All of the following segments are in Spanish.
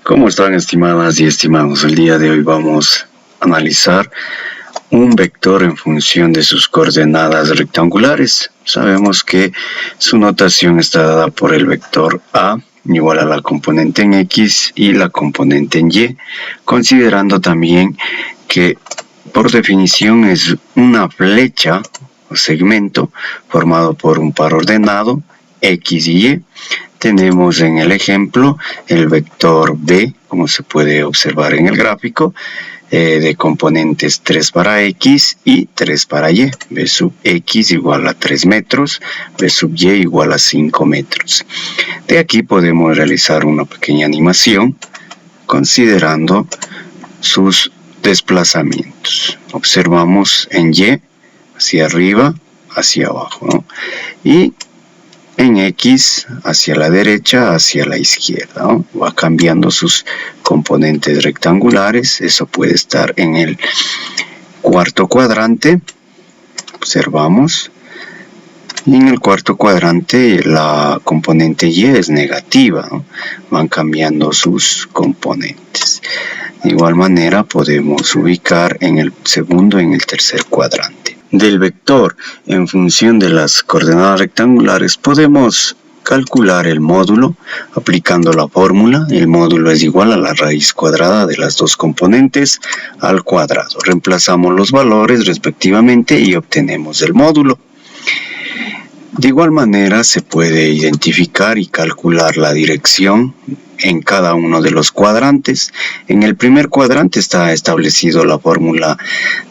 ¿Cómo están, estimadas y estimados? El día de hoy vamos a analizar un vector en función de sus coordenadas rectangulares. Sabemos que su notación está dada por el vector A igual a la componente en X y la componente en Y, considerando también que por definición es una flecha o segmento formado por un par ordenado X y Y. Tenemos en el ejemplo el vector B, como se puede observar en el gráfico, de componentes 3 para X y 3 para Y. B sub X igual a 3 metros, B sub Y igual a 5 metros. De aquí podemos realizar una pequeña animación considerando sus desplazamientos. Observamos en Y, hacia arriba, hacia abajo, ¿no? Y en X hacia la derecha, hacia la izquierda, ¿no? Va cambiando sus componentes rectangulares. Eso puede estar en el cuarto cuadrante, observamos, y en el cuarto cuadrante la componente Y es negativa, ¿no? Van cambiando sus componentes. De igual manera podemos ubicar en el segundo y en el tercer cuadrante. Del vector en función de las coordenadas rectangulares podemos calcular el módulo aplicando la fórmula. El módulo es igual a la raíz cuadrada de las dos componentes al cuadrado. Reemplazamos los valores respectivamente y obtenemos el módulo. De igual manera se puede identificar y calcular la dirección en cada uno de los cuadrantes. En el primer cuadrante está establecido la fórmula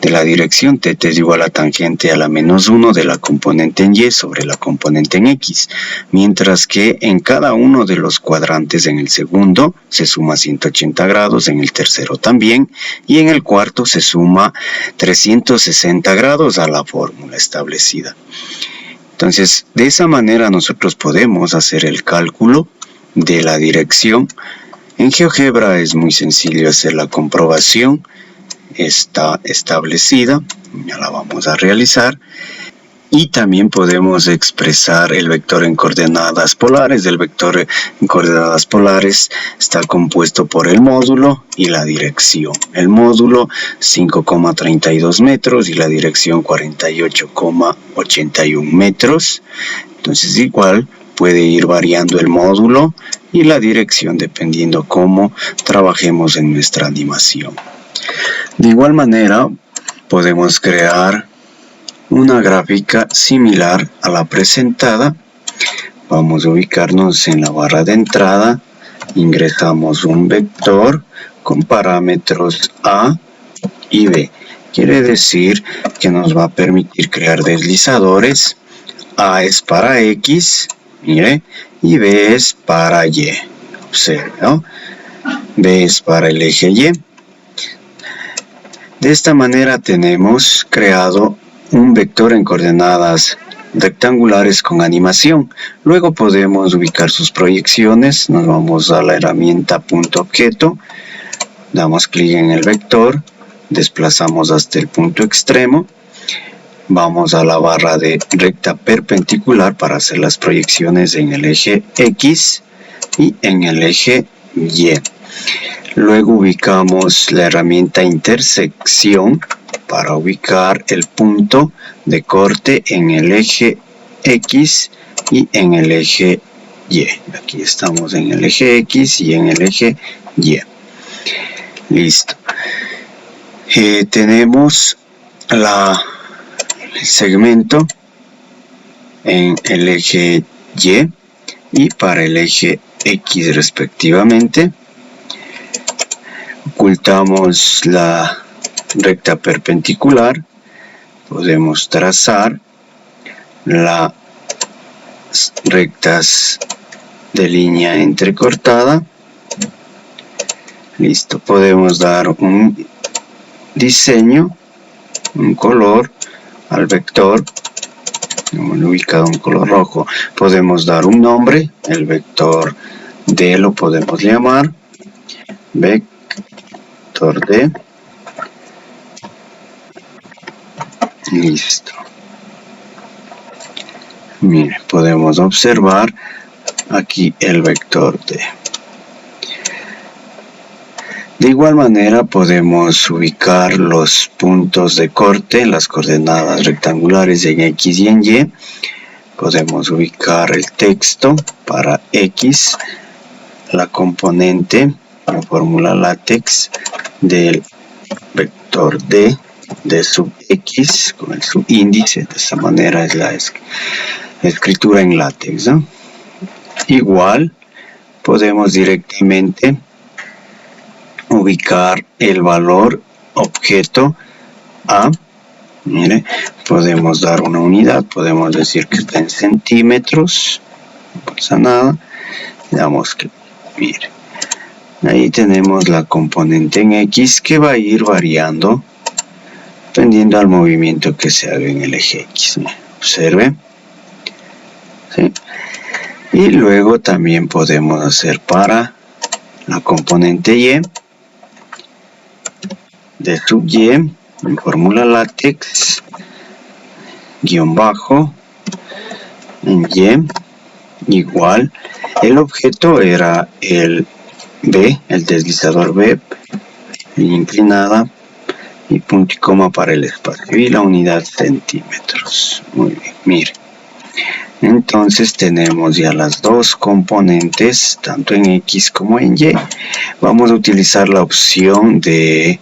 de la dirección. θ es igual a tangente a la menos 1 de la componente en Y sobre la componente en X, mientras que en cada uno de los cuadrantes, en el segundo se suma 180 grados, en el tercero también, y en el cuarto se suma 360 grados a la fórmula establecida. Entonces, de esa manera nosotros podemos hacer el cálculo de la dirección. En GeoGebra es muy sencillo hacer la comprobación. Está establecida, ya la vamos a realizar. Y también podemos expresar el vector en coordenadas polares. El vector en coordenadas polares está compuesto por el módulo y la dirección. El módulo 5,32 metros y la dirección 48,81 metros. Entonces igual puede ir variando el módulo y la dirección dependiendo cómo trabajemos en nuestra animación. De igual manera podemos crear una gráfica similar a la presentada. Vamos a ubicarnos en la barra de entrada, ingresamos un vector con parámetros A y B. Quiere decir que nos va a permitir crear deslizadores. A es para X, mire, y B es para Y. Observe, ¿no? B es para el eje Y. De esta manera tenemos creado un vector en coordenadas rectangulares con animación. Luego podemos ubicar sus proyecciones. Nos vamos a la herramienta punto objeto, damos clic en el vector, desplazamos hasta el punto extremo, vamos a la barra de recta perpendicular para hacer las proyecciones en el eje X y en el eje Y. Luego ubicamos la herramienta intersección para ubicar el punto de corte en el eje X y en el eje Y. Aquí estamos en el eje X y en el eje Y. Listo. Tenemos el segmento en el eje Y para el eje X respectivamente. Ocultamos la recta perpendicular, podemos trazar las rectas de línea entrecortada. Listo, podemos dar un diseño, un color al vector. Hemos ubicado un color rojo. Podemos dar un nombre, el vector D lo podemos llamar vector D. Listo. Mire, podemos observar aquí el vector D. De igual manera podemos ubicar los puntos de corte, las coordenadas rectangulares en X y en Y. Podemos ubicar el texto para X, la componente, la fórmula látex del vector D de sub X con el subíndice. De esta manera es la escritura en látex, ¿no? Igual podemos directamente ubicar el valor objeto A. Mire, podemos dar una unidad, podemos decir que está en centímetros, no pasa nada. Damos que, mire, ahí tenemos la componente en X que va a ir variando dependiendo al movimiento que se haga en el eje X. Observe, ¿sí? Y luego también podemos hacer para la componente Y de sub Y en fórmula látex guión bajo en Y igual, el objeto era el B, el deslizador B, inclinada y punto y coma para el espacio y la unidad centímetros. Muy bien, mire, entonces tenemos ya las dos componentes tanto en X como en Y. Vamos a utilizar la opción de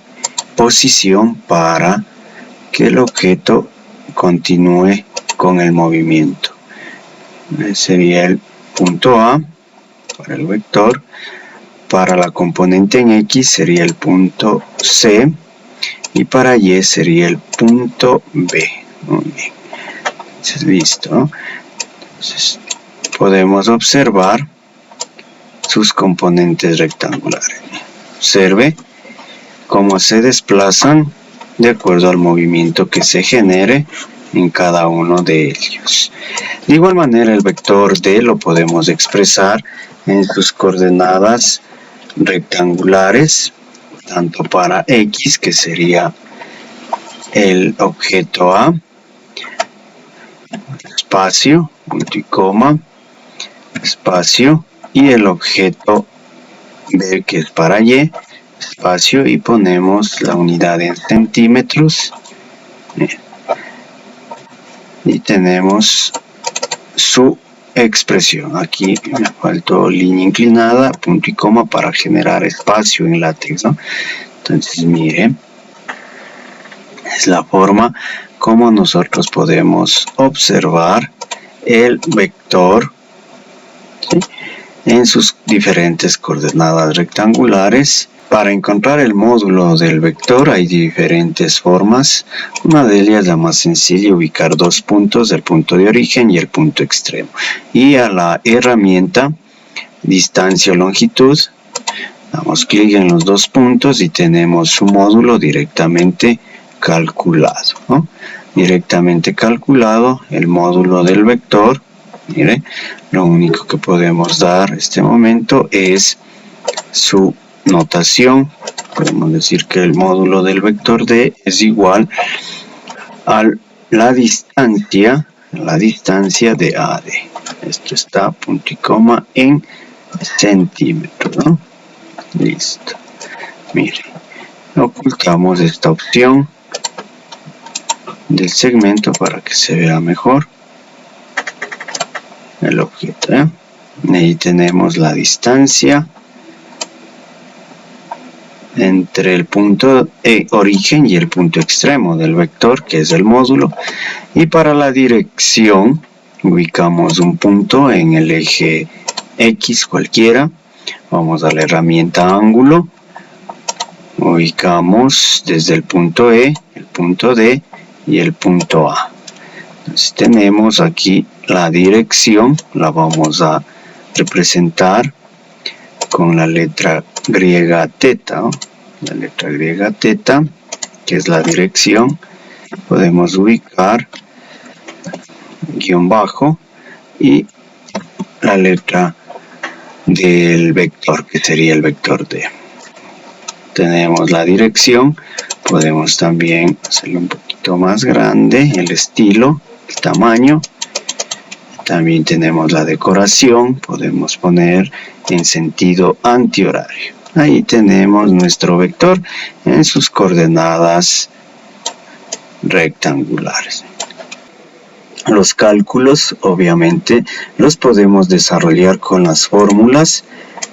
posición para que el objeto continúe con el movimiento. Sería el punto A para el vector, para la componente en X sería el punto C y para Y sería el punto B. Muy bien, entonces listo. Entonces, podemos observar sus componentes rectangulares. Observe cómo se desplazan de acuerdo al movimiento que se genere en cada uno de ellos. De igual manera, el vector D lo podemos expresar en sus coordenadas rectangulares, tanto para X, que sería el objeto A, espacio, punto y coma, espacio, y el objeto B, que es para Y, espacio, y ponemos la unidad en centímetros. Y tenemos su expresión. Aquí me faltó línea inclinada, punto y coma para generar espacio en látex, ¿no? Entonces, miren, es la forma como nosotros podemos observar el vector, ¿sí?, en sus diferentes coordenadas rectangulares. Para encontrar el módulo del vector hay diferentes formas. Una de ellas, la más sencilla, ubicar dos puntos, el punto de origen y el punto extremo. Y a la herramienta distancia o longitud, damos clic en los dos puntos y tenemos su módulo directamente calculado, ¿no? Directamente calculado el módulo del vector. Mire, lo único que podemos dar en este momento es su notación. Podemos decir que el módulo del vector D es igual a la distancia de AD. Esto está punto y coma en centímetros, ¿no? Listo. Mire, ocultamos esta opción del segmento para que se vea mejor el objeto, ¿eh? Ahí tenemos la distancia entre el punto de origen y el punto extremo del vector, que es el módulo. Y para la dirección ubicamos un punto en el eje X cualquiera. Vamos a la herramienta ángulo, ubicamos desde el punto E, el punto D y el punto A. Entonces tenemos aquí la dirección, la vamos a representar con la letra griega teta, ¿no? La letra griega teta, que es la dirección. Podemos ubicar guión bajo y la letra del vector, que sería el vector D. Tenemos la dirección, podemos también hacerlo un poquito más grande, el estilo, el tamaño. También tenemos la decoración, podemos poner en sentido antihorario. Ahí tenemos nuestro vector en sus coordenadas rectangulares. Los cálculos, obviamente, los podemos desarrollar con las fórmulas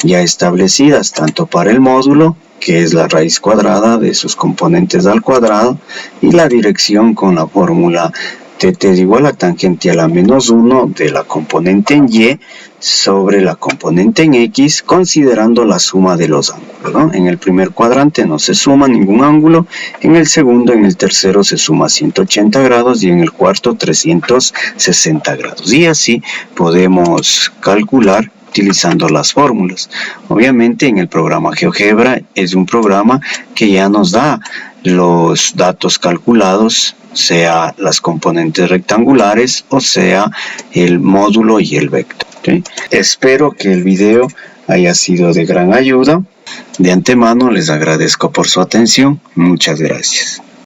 ya establecidas, tanto para el módulo, que es la raíz cuadrada de sus componentes al cuadrado, y la dirección con la fórmula tt es igual a tangencial a menos 1 de la componente en y sobre la componente en x, considerando la suma de los ángulos, ¿no? En el primer cuadrante no se suma ningún ángulo, en el segundo, en el tercero se suma 180 grados y en el cuarto 360 grados. Y así podemos calcular utilizando las fórmulas. Obviamente en el programa GeoGebra es un programa que ya nos da los datos calculados, sea las componentes rectangulares o sea el módulo y el vector. ¿Okay? Espero que el video haya sido de gran ayuda. De antemano les agradezco por su atención. Muchas gracias.